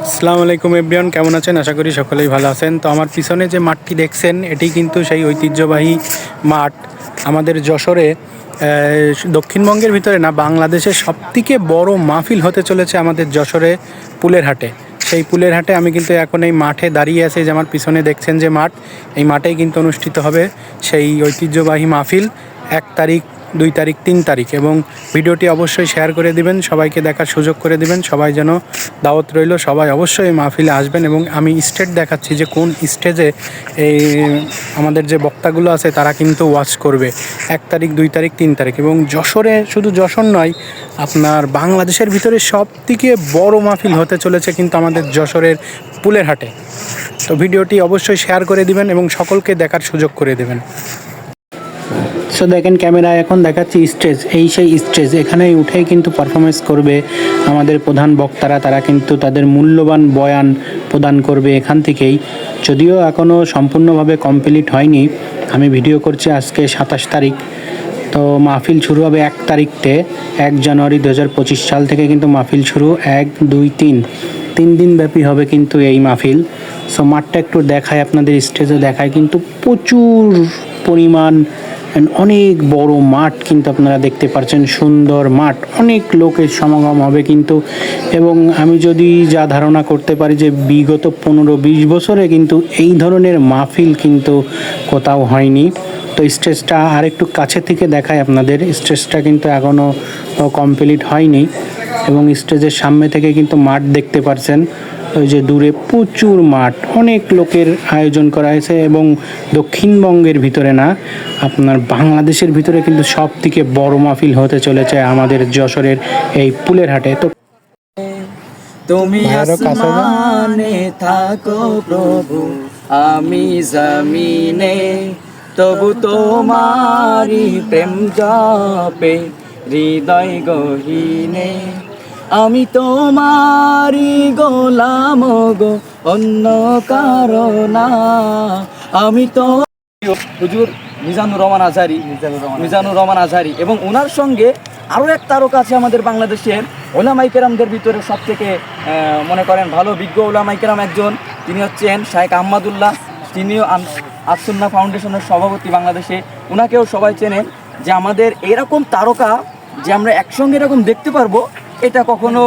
আসসালামু আলাইকুম এভরিওয়ান, কেমন আছেন? আশা করি সকলেই ভালো আছেন। তো আমার পিছনে যে মাঠটি দেখছেন এটি কিন্তু সেই ঐতিহ্যবাহী মাঠ আমাদের যশোরে। দক্ষিণবঙ্গের ভিতরে না, বাংলাদেশের সবথেকে বড় মাহফিল হতে চলেছে আমাদের যশোরে পুলের হাটে। সেই পুলের হাটে আমি কিন্তু এখন এই মাঠে দাঁড়িয়ে আছি, যে আমার পিছনে দেখছেন যে মাঠ, এই মাঠেই কিন্তু অনুষ্ঠিত হবে সেই ঐতিহ্যবাহী মাহফিল 1 তারিখ, 2 তারিখ, 3 তারিখ। এবং ভিডিওটি অবশ্যই শেয়ার করে দিবেন, সবাইকে দেখার সুযোগ করে দিবেন। সবাই যেন দাওয়াত রইল, সবাই অবশ্যই এই মাহফিলে আসবেন। এবং আমি স্টেজ দেখাচ্ছি যে কোন স্টেজে এই আমাদের যে বক্তাগুলো আছে তারা কিন্তু ওয়াচ করবে 1 তারিখ, 2 তারিখ, 3 তারিখ। এবং যশোরে, শুধু যশোর নয়, আপনার বাংলাদেশের ভিতরে সবথেকে বড় মাহফিল হতে চলেছে কিন্তু আমাদের যশোরের পুলের হাটে। তো ভিডিওটি অবশ্যই শেয়ার করে দিবেন এবং সকলকে দেখার সুযোগ করে দেবেন। সো দেখেন, ক্যামেরায় এখন দেখাচ্ছি স্টেজ, এই সেই স্টেজ। এখানেই উঠেই কিন্তু পারফরমেন্স করবে আমাদের প্রধান বক্তারা। তারা কিন্তু তাদের মূল্যবান বয়ান প্রদান করবে এখান থেকেই। যদিও এখনও সম্পূর্ণভাবে কমপ্লিট হয়নি, আমি ভিডিও করছি আজকে 27 তারিখ। তো মাহফিল শুরু হবে 1 তারিখতে, 1 জানুয়ারি 2025 সাল থেকে কিন্তু মাহফিল শুরু। 1, 2, 3 দিন ব্যাপী হবে কিন্তু এই মাহফিল। সো মাঠটা একটু দেখায় আপনাদের, স্টেজে দেখায় কিন্তু প্রচুর পরিমাণ, অনেক বড় মাঠ কিন্তু আপনারা দেখতে পাচ্ছেন। সুন্দর মাঠ, অনেক লোকের সমাগম হবে কিন্তু। এবং আমি যদি যা ধারণা করতে পারি যে বিগত 15-20 বছরে কিন্তু এই ধরনের মাহফিল কিন্তু কোথাও হয়নি। তো স্টেজটা আর একটু কাছে থেকে দেখায় আপনাদের, স্টেজটা কিন্তু এখনও কমপ্লিট হয়নি। এবং স্টেজের সামনে থেকে কিন্তু মাঠ দেখতে পাচ্ছেন, ওই যে দূরে প্রচুর মাঠ, অনেক লোকের আয়োজন করা হয়েছে। এবং দক্ষিণবঙ্গের ভিতরে না, আপনার বাংলাদেশের ভিতরে কিন্তু সব থেকে বড় মাহফিল হতে চলেছে আমাদের যশোরের এই পুলের হাটে। তো তুমি আসমানে থাকো প্রভু, আমি জমিনে, তবু তোমারি প্রেম জপে হৃদয় গহীনে। আমি তোমারি গোলাম গো, অন্য কারণা। আমি তো হুজুর মিজানুর রহমান আজহারি এবং ওনার সঙ্গে আরও এক তারকা আছে আমাদের বাংলাদেশের ওলামায়ে কেরামদের ভিতরে সবথেকে মনে করেন ভালো বিজ্ঞ ওলামায়ে কেরাম একজন। তিনি হচ্ছেন শাইখ আহমদুল্লাহ, তিনিও আসুন্নাহ ফাউন্ডেশনের সভাপতি বাংলাদেশে। ওনাকেও সবাই চেনেন। যে আমাদের এরকম তারকা যে আমরা একসঙ্গে এরকম দেখতে পারবো, এটা কখনো